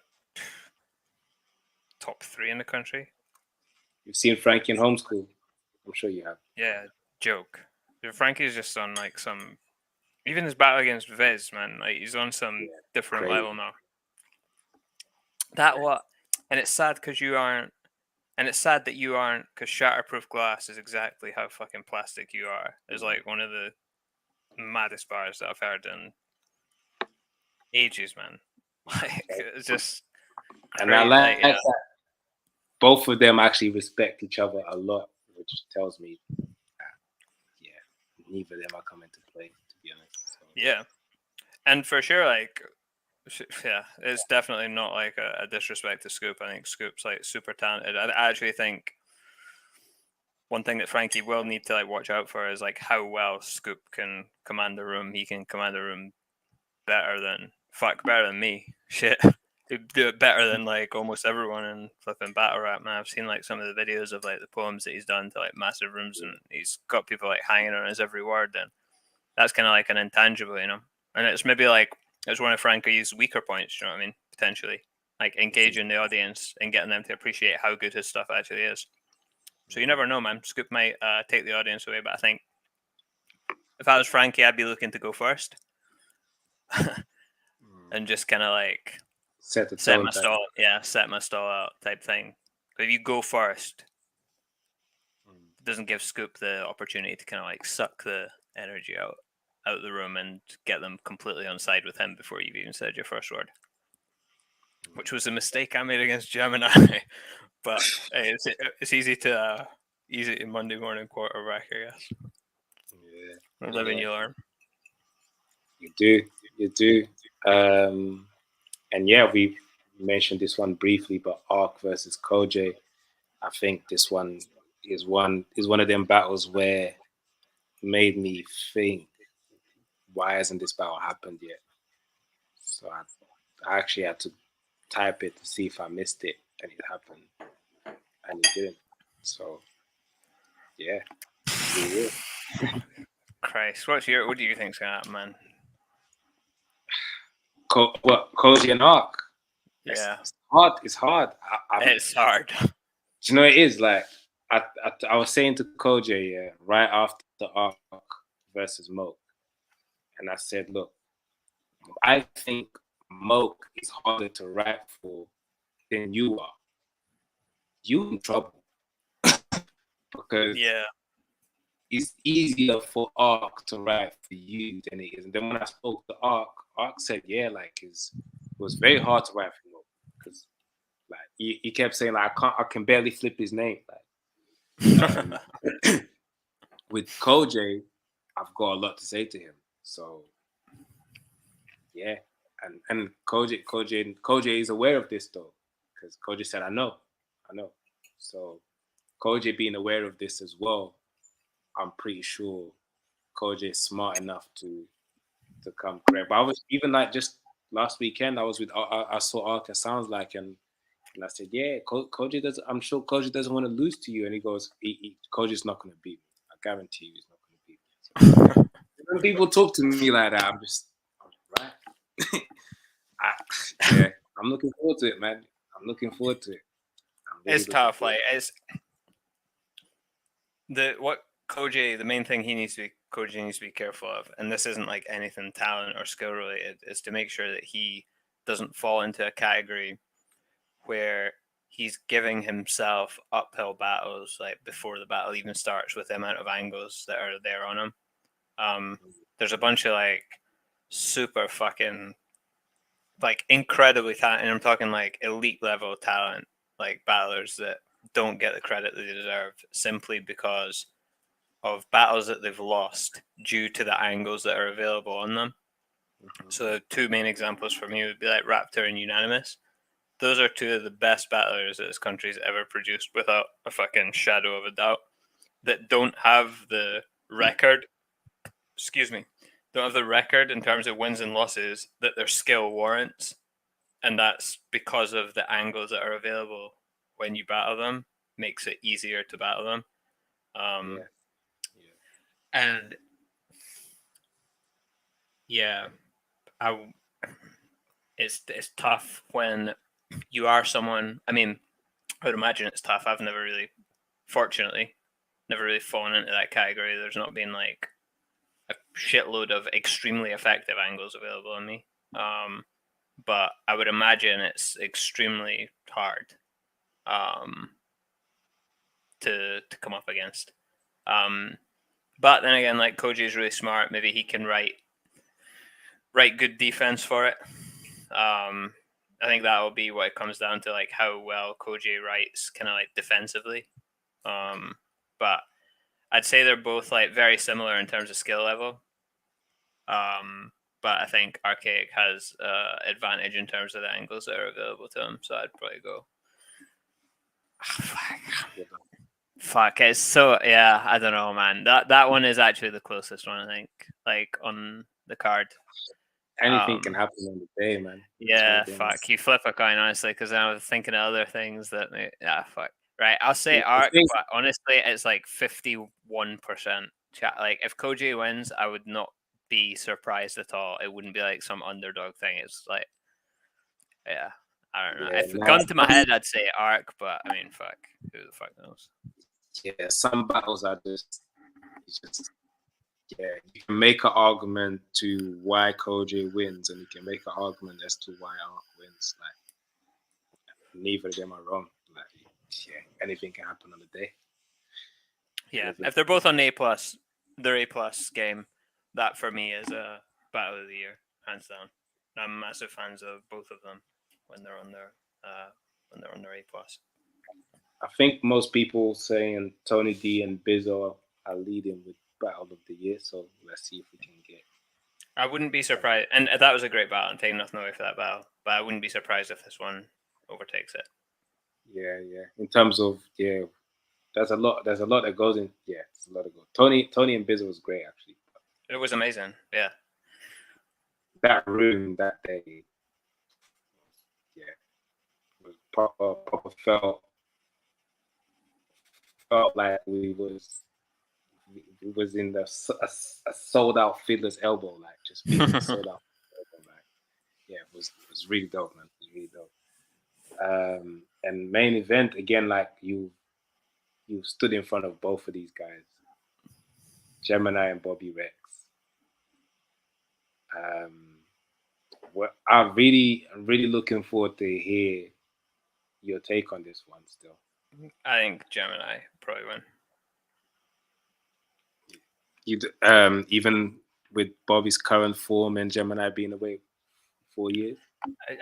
top 3 in the country. You've seen Frankie in Homeschool? I'm sure you have. Yeah, joke. Frankie's just on like some, even his battle against Viz, man. Like he's on some different level now. And it's sad because you aren't. And it's sad that you aren't, because Shatterproof Glass is exactly how fucking plastic you are. It's like one of the maddest bars that I've heard in ages, man. Like, it's just. And I like that. Both of them actually respect each other a lot, which tells me that, neither of them are coming to play, to be honest. So. Yeah. And for sure, like, it's definitely not like a disrespect to Scoop. I think Scoop's like super talented. I actually think one thing that Frankie will need to like watch out for is like how well Scoop can command the room. He can command the room better than me. Shit. He'd do it better than like almost everyone in flipping battle rap, man. I've seen like some of the videos of like the poems that he's done to like massive rooms, and he's got people like hanging on his every word. And that's kind of like an intangible, you know. And it's maybe like it's one of Frankie's weaker points, you know what I mean? Potentially, like engaging the audience and getting them to appreciate how good his stuff actually is. So you never know, man. Scoop might take the audience away, but I think if I was Frankie, I'd be looking to go first and just kind of like set my stall out type thing. But if you go first, it doesn't give Scoop the opportunity to kind of like suck the energy out of the room and get them completely on side with him before you've even said your first word, which was a mistake I made against Gemini. But hey, it's easy to Monday morning quarterback, I guess. Yeah, living you learn. You do. And yeah, we mentioned this one briefly, but Ark versus Koji. I think this one is one of them battles where it made me think why hasn't this battle happened yet? So I actually had to type it to see if I missed it, and it happened, and it didn't. So yeah, Christ, what do you think's gonna happen, man? Koji and Ark? Yeah, it's hard. It's hard. it's hard. Do you know it is like I was saying to Koji right after Ark versus Moke, and I said, look, I think Moke is harder to write for than you are. You in trouble because it's easier for Ark to write for you than it is. And then when I spoke to Ark said, yeah, like it was very hard to write for Moke because like he kept saying like I can barely flip his name. Like with Koji, I've got a lot to say to him. So yeah, and Koji is aware of this though, because Koji said, I know. So Koji being aware of this as well, I'm pretty sure Koji is smart enough to come correct. But I was even like just last weekend, I was with I saw Arca Sounds Like, and I said, yeah, Koji does. I'm sure Koji doesn't want to lose to you, and he goes, Koji's not going to beat me. I guarantee you, he's not going to beat me. So, when people talk to me like that, I'm right. I'm looking forward to it, man. I'm looking forward to it. Really it's tough. Like it's the main thing Koji needs to be careful of, and this isn't like anything talent or skill related, is to make sure that he doesn't fall into a category where he's giving himself uphill battles like before the battle even starts with the amount of angles that are there on him. There's a bunch of like super fucking like incredibly talented, and I'm talking like elite level talent, like battlers that don't get the credit they deserve simply because of battles that they've lost due to the angles that are available on them. Mm-hmm. So two main examples for me would be like Raptor and Unanimous. Those are two of the best battlers that this country's ever produced without a fucking shadow of a doubt, that don't have the record, don't have the record in terms of wins and losses that their skill warrants. And that's because of the angles that are available when you battle them, makes it easier to battle them. And it's tough when you are someone. I mean, I would imagine it's tough. I've fortunately, never really fallen into that category. There's not been like a shitload of extremely effective angles available on me. But I would imagine it's extremely hard to come up against. But then again, like Koji is really smart. Maybe he can write good defense for it. I think that will be what it comes down to, like how well Koji writes kind of like defensively. But I'd say they're both like very similar in terms of skill level. But I think Archaic has advantage in terms of the angles that are available to him. So I'd probably go. Fuck, it's so I don't know, man. That one is actually the closest one, I think. Like on the card. Anything can happen on the day, man. Yeah, fuck. You flip a coin, honestly, because I was thinking of other things that. Fuck. Right, I'll say Arc, but honestly, it's like 51%. Like if Koji wins, I would not be surprised at all. It wouldn't be like some underdog thing. It's like, I don't know. If it comes to my head, I'd say Arc, but I mean, fuck. Who the fuck knows? Yeah, some battles are just you can make an argument to why Koji wins, and you can make an argument as to why Arc wins. Like, neither of them are wrong. Like, anything can happen on the day. Yeah, if they're both on A+, their A+ game, that for me is a battle of the year, hands down. I'm massive fans of both of them when they're on their A+. I think most people saying Tony D and Bizzo are leading with battle of the year, so let's see if we can get. I wouldn't be surprised, and that was a great battle. I'm taking nothing away for that battle, but I wouldn't be surprised if this one overtakes it. Yeah. In terms of there's a lot that goes in. Yeah, there's a lot of goes. Tony and Bizzo was great actually. It was amazing. Yeah. that room that day, yeah, was proper felt like we was in a sold out Fiddler's Elbow, like just being sold out elbow, like yeah, it was really dope, man. It was really dope. And main event again, like you stood in front of both of these guys, Gemini and Bobby Rex. I'm really looking forward to hear your take on this one. Still, I think Gemini probably win. Even with Bobby's current form and Gemini being away 4 years.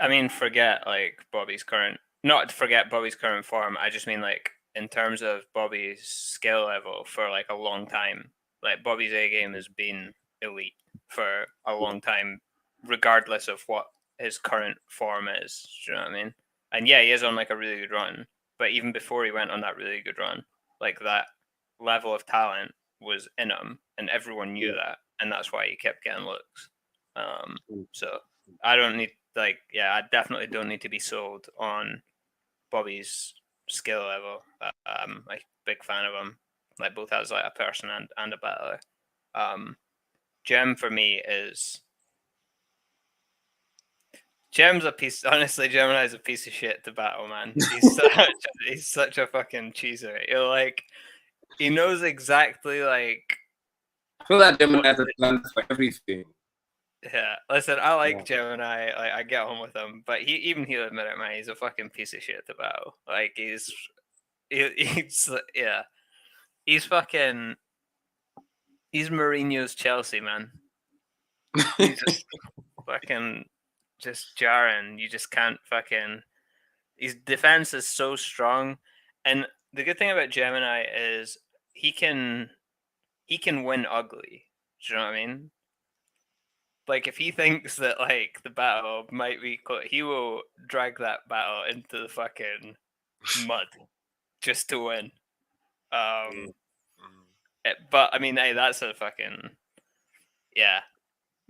I mean, forget like Bobby's current. Not to forget Bobby's current form. I just mean like in terms of Bobby's skill level for like a long time. Like Bobby's A game has been elite for a long time, regardless of what his current form is. Do you know what I mean? And yeah, he is on like a really good run. But even before he went on that really good run, like that level of talent was in him, and everyone knew that, and that's why he kept getting looks. So I don't need I definitely don't need to be sold on Bobby's skill level. I'm a big fan of him, like both as like a person and a battler. Gem for me is Gem's a piece. Honestly, Gemini's a piece of shit to battle, man. He's such a fucking cheeser. You're like, he knows exactly like. I feel like Gemini has a plan for everything. Yeah, listen, I like Gemini. Like, I get on with him, but he'll admit it, man. He's a fucking piece of shit to battle. Like he's Mourinho's Chelsea, man. He's just fucking just jarring. You just can't fucking. His defense is so strong, and the good thing about Gemini is he can win ugly. Do you know what I mean? Like if he thinks that like the battle might be close, he will drag that battle into the fucking mud just to win. But I mean, hey, that's a fucking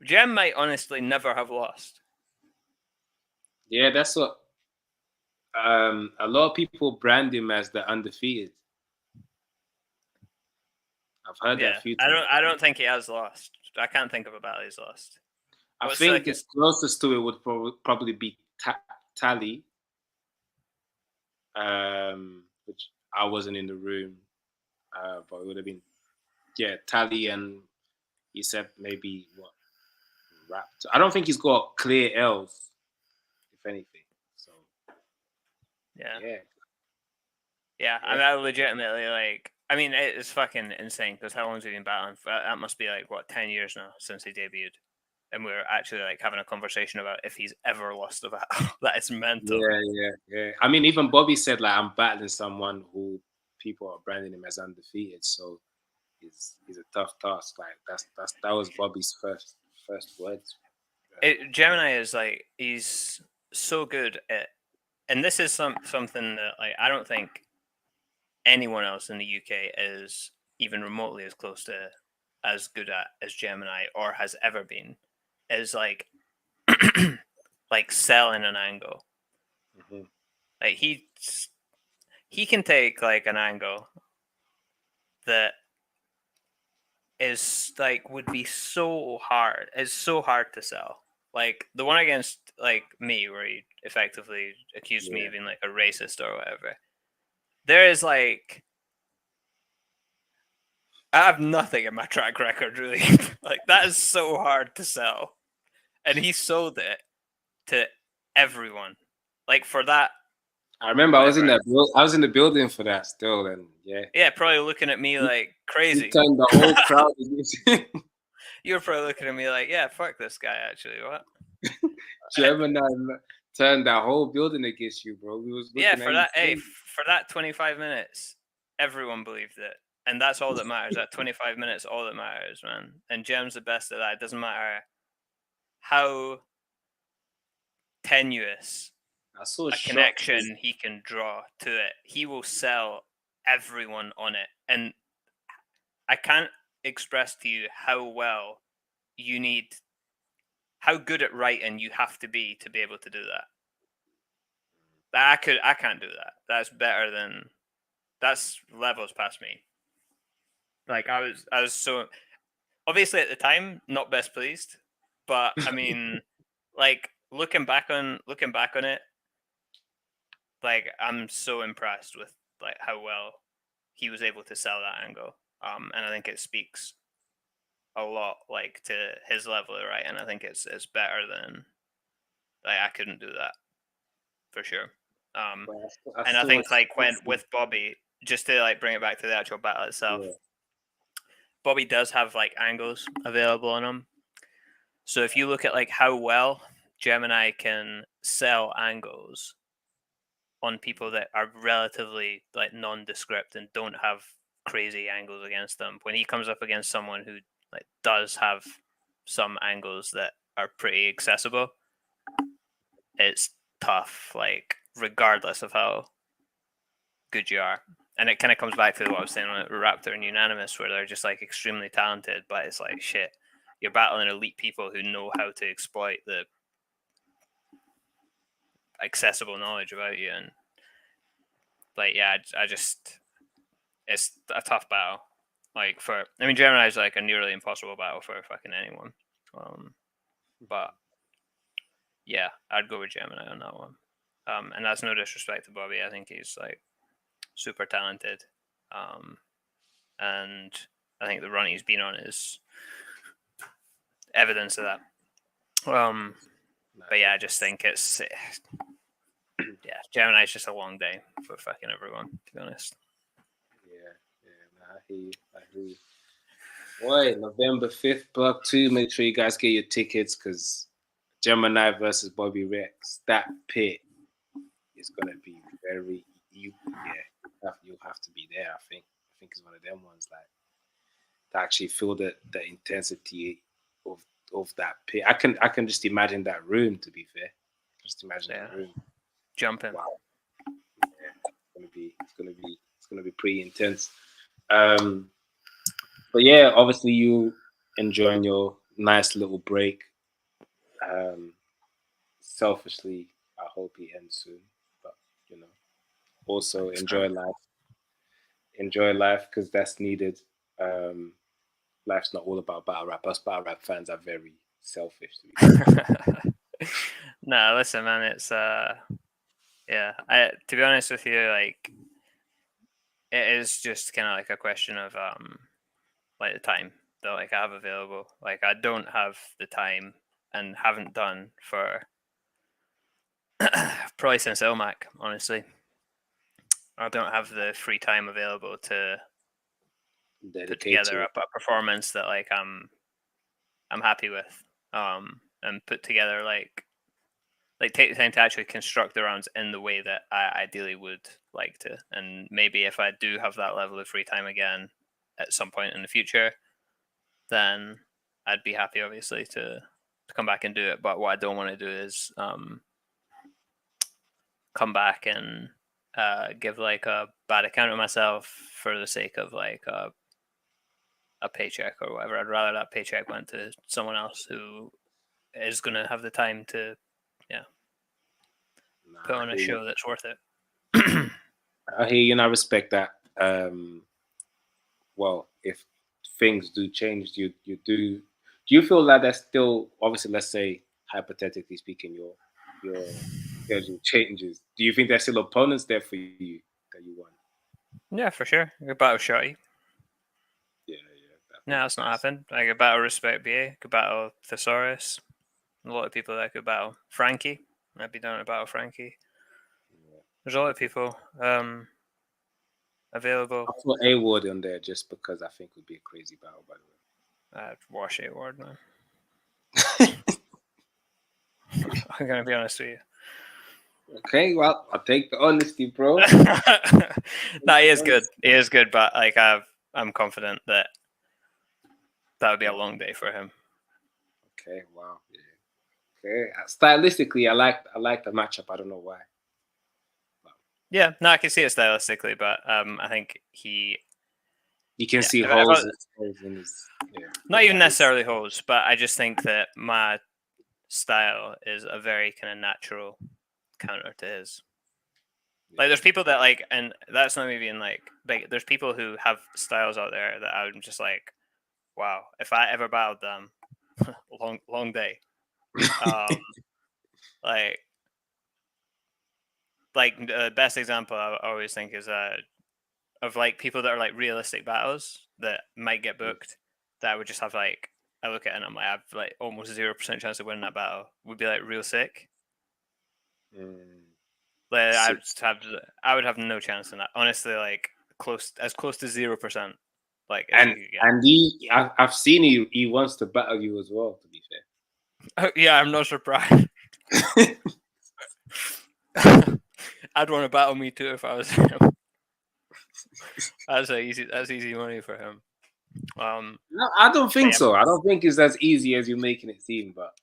Gem might honestly never have lost. Yeah, that's what a lot of people brand him as the undefeated. I've heard that a few times. I don't think he has lost. I can't think of a battle he's lost. I think the closest to it would probably be Tally, which I wasn't in the room, but it would have been Tally, and he said maybe what Raptor. I don't think he's got clear L's, if anything. So yeah. I mean, I legitimately like. I mean, it's fucking insane because how long has he been battling? That must be like what 10 years now since he debuted. And we're actually like having a conversation about if he's ever lost a battle. That is mental. Yeah. I mean, even Bobby said like I'm battling someone who people are branding him as undefeated, so he's a tough task. Like that was Bobby's first words. Gemini is like he's so good at, and this is something that like I don't think anyone else in the UK is even remotely as close to as good at as Gemini or has ever been. Is like like selling an angle. Mm-hmm. Like he can take like an angle that is like would be so hard. It's so hard to sell. Like the one against like me where he effectively accused me of being like a racist or whatever. There is like I have nothing in my track record really. Like that is so hard to sell. And he sold it to everyone. Like for that. I remember I was in the building for that still, and probably looking at me like crazy. He turned the whole crowd. You were probably looking at me like, yeah, fuck this guy. Actually, what? Gemini turned that whole building against you, bro. We was for that. Hey, for that 25 minutes, everyone believed it, and that's all that matters. That 25 minutes, all that matters, man. And Gem's the best at that. It doesn't matter how tenuous a connection he can draw to it. He will sell everyone on it, and I can't express to you how well you need how good at writing you have to be able to do that. I can't do that. That's levels past me. Like I was so obviously at the time not best pleased, but I mean, like looking back on it, like I'm so impressed with like how well he was able to sell that angle. And I think it speaks a lot like to his level of writing. I think it's better than like I couldn't do that for sure. And I think like when with Bobby, just to like bring it back to the actual battle itself, Bobby does have like angles available on him. So if you look at like how well Gemini can sell angles on people that are relatively like nondescript and don't have crazy angles against them, when he comes up against someone who like does have some angles that are pretty accessible, it's tough, like regardless of how good you are. And it kind of comes back to what I was saying on Raptor and Unanimous, where they're just like extremely talented, but it's like shit. You're battling elite people who know how to exploit the accessible knowledge about you, and like I just it's a tough battle. Like Gemini is like a nearly impossible battle for fucking anyone. But yeah, I'd go with Gemini on that one. And that's no disrespect to Bobby. I think he's like super talented. And I think the run he's been on is evidence of that. But yeah, I just think it's Gemini's just a long day for fucking everyone, to be honest. I hear you. Boy, November 5th, Block 2. Make sure you guys get your tickets because Gemini versus Bobby Rex. That pit is gonna be very you'll have to be there. I think it's one of them ones like to actually feel the intensity of that pit. I can just imagine that room. To be fair, just imagine that room. Jumping. Wow. Yeah, it's gonna be pretty intense. But yeah, obviously you enjoying your nice little break. Selfishly, I hope it ends soon. But also enjoy life. Enjoy life because that's needed. Life's not all about battle rap. Us battle rap fans are very selfish. No, listen, man. It's to be honest with you, like it is just kind of like a question of like the time that like I have available. Like I don't have the time and haven't done for probably since Ilmac, honestly. I don't have the free time available to put together a performance that like I'm happy with. And put together like take the time to actually construct the rounds in the way that I ideally would like to. And maybe if I do have that level of free time again at some point in the future, then I'd be happy, obviously, to come back and do it. But what I don't want to do is come back and give like a bad account of myself for the sake of like a paycheck or whatever. I'd rather that paycheck went to someone else who is going to have the time to put on a show that's worth it. I hear you and I respect that. Well, if things do change, do you feel like that's still, obviously, let's say hypothetically speaking, your schedule changes? Do you think there's still opponents there for you that you want? Yeah, for sure. A battle Shotty. Yeah. No, that's not happened. I could battle Respect BA, could battle Thesaurus. A lot of people that could battle Frankie. I'd be down to battle Frankie. Yeah. There's a lot of people available. I'll put A-Ward on there just because I think it would be a crazy battle, by the way. I'd wash A-Ward, man. I'm going to be honest with you. Okay, well, I'll take the honesty, bro. No, he is good. He is good, but like I'm confident that would be a long day for him. Okay, wow. Yeah. Okay. Stylistically, I like the matchup. I don't know why. Yeah, no, I can see it stylistically, but I think you can see holes in his. Not even necessarily holes, but I just think that my style is a very kind of natural counter to his. Like, there's people that like, and that's not even like big. There's people who have styles out there that I'm just like, wow, if I ever battled them, long day. Like the best example I always think is of like people that are like realistic battles that might get booked. That I would just have like, I look at it and I'm like, I have like almost 0% chance of winning that battle. Would be like real sick. Like I would have no chance in that. Honestly, like as close to 0%. Like, and I've seen he wants to battle you as well. To be fair. Yeah, I'm not surprised. I'd want to battle me too if I was him. That's easy money for him. No, I don't think so. I don't think it's as easy as you're making it seem. But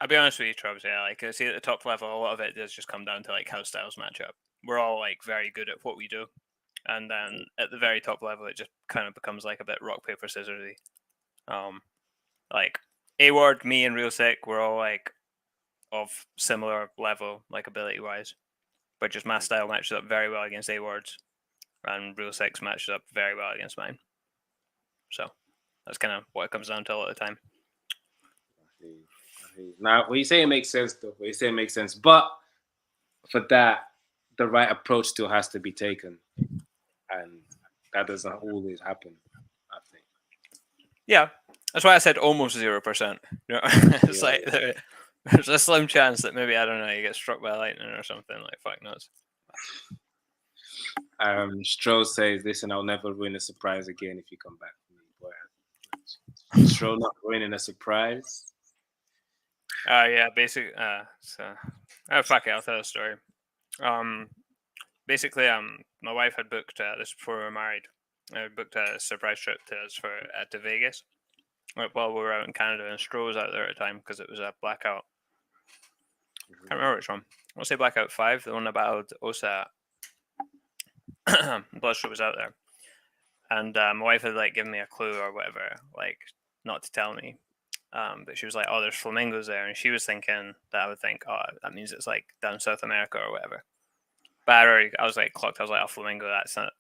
I'll be honest with you, Travis. Yeah, like I see at the top level, a lot of it does just come down to like how styles match up. We're all like very good at what we do, and then at the very top level, it just kind of becomes like a bit rock paper scissorsy. Like A-Ward, me, and Real Sick, we're all like of similar level, like ability wise, but just my style matches up very well against A-Ward's, and Real Sick's matches up very well against mine. So that's kind of what it comes down to a lot of the time. Now, what you say it makes sense, though. What you say it makes sense, but for that, the right approach still has to be taken, and that doesn't always happen, I think. Yeah, that's why I said almost 0%. You know, it's like there's a slim chance that maybe, I don't know, you get struck by lightning or something. Like, fuck knows. Stroh says, "Listen, I'll never ruin a surprise again if you come back for me, boy." Stroh not ruining a surprise. Yeah, basically. Fuck it, I'll tell a story. Basically, my wife had booked this before we were married. I booked a surprise trip to us to Vegas. While we were out in Canada, and Stroh was out there at the time because it was a blackout. Can't remember which one. I want to say blackout 5, the one about Osa. Bloodstream was out there, and my wife had like given me a clue or whatever, like not to tell me. But she was like, "Oh, there's flamingos there," and she was thinking that I would think, "Oh, that means it's like down South America or whatever." But I was like clocked. I was like, "Oh, flamingo, that's not."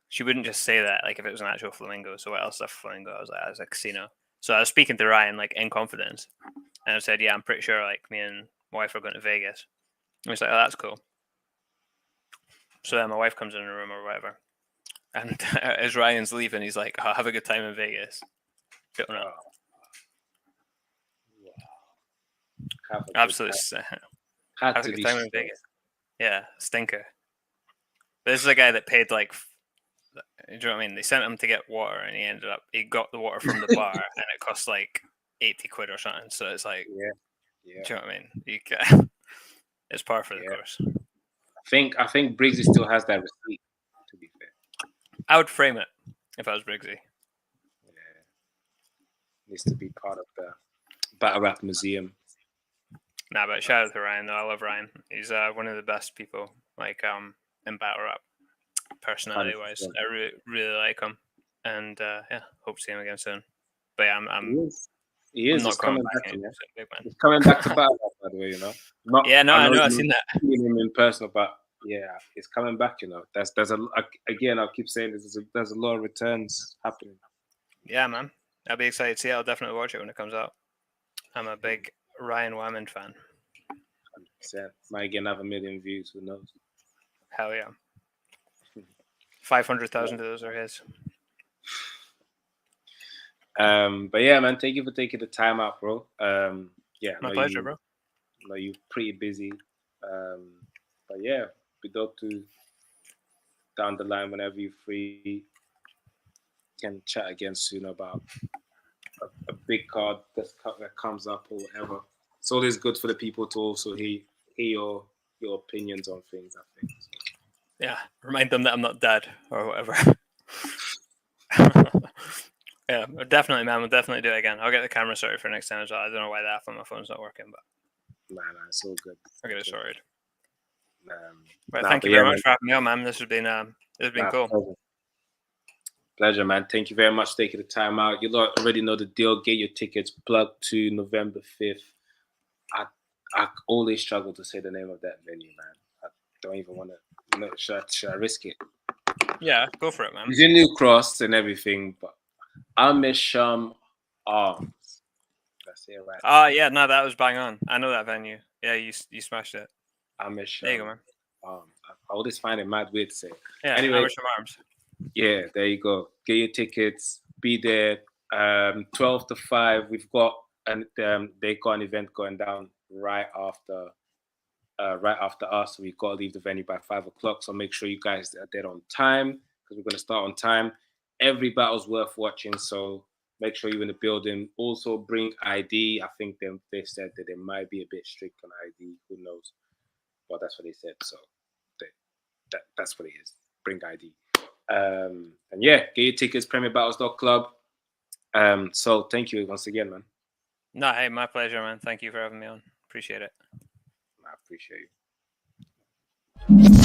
She wouldn't just say that like if it was an actual flamingo. So what else is a flamingo? I was like, "It's a casino." So I was speaking to Ryan like in confidence, and I said, "Yeah, I'm pretty sure like me and my wife are going to Vegas." And he's like, "Oh, that's cool." So then my wife comes in the room or whatever, and as Ryan's leaving, he's like, "Oh, have a good time in Vegas." Don't know. Absolutely. Have a good time in Vegas. Yeah, stinker. This is a guy that paid like, do you know what I mean? They sent him to get water, and he got the water from the bar, and it cost like 80 quid or something. So it's like, yeah. Do you know what I mean? It's par for the course. I think Briggsy still has that receipt. To be fair, I would frame it if I was Briggsy. Yeah, needs to be part of the Battle Rap Museum. Nah, but shout out to Ryan though. I love Ryan. He's one of the best people, like in battle rap, personality wise. I really, really like him, and yeah, hope to see him again soon. But yeah, he is. I'm not He's coming back. He's coming back to battle rap, by the way. You know. I know. I've seen that. Seen him in person, but yeah, he's coming back. You know, again. I'll keep saying this. There's a lot of returns happening. Yeah, man. I'll be excited to see it. I'll definitely watch it when it comes out. I'm a big Ryan Wyman fan. 100%. Might get another 1 million views. Who knows? Hell yeah. 500,000 of those are his. But yeah, man, thank you for taking the time out, bro. Yeah, my pleasure, bro. I know you're pretty busy. But yeah, be dope to down the line whenever you're free. Can chat again soon about a big card that comes up or whatever. It's always good for the people to also hear your opinions on things, I think. So. Yeah, remind them that I'm not dead or whatever. Yeah, definitely, man. We'll definitely do it again. I'll get the camera sorted for next time as well. I don't know why the app on my phone's not working, but nah, it's all good. I'll get it sorted. But thank you very much for having me on, man. This has been cool. Pleasure, man. Thank you very much for taking the time out. You lot already know the deal. Get your tickets plugged to November 5th. I always struggle to say the name of that venue, man. I don't even want to. Should I risk it? Yeah, go for it, man. It's in New Cross and everything, but Amersham Arms. That's it, right? Yeah, no, that was bang on. I know that venue. Yeah, you smashed it. Amersham. There you go, man. I always find it mad weird to say. Yeah, Anyway, Amersham Arms. yeah, there you go. Get your tickets. Be there. 12 to 5. We've got they got an event going down right after us. We've got to leave the venue by 5 o'clock. So make sure you guys are there on time because we're going to start on time. Every battle's worth watching. So make sure you're in the building. Also bring ID. I think they said that they might be a bit strict on ID. Who knows? But that's what they said. So that's what it is. Bring ID. And yeah, get your tickets, premierbattles.club. So thank you once again, man. No, hey, my pleasure, man. Thank you for having me on. Appreciate it. I appreciate you.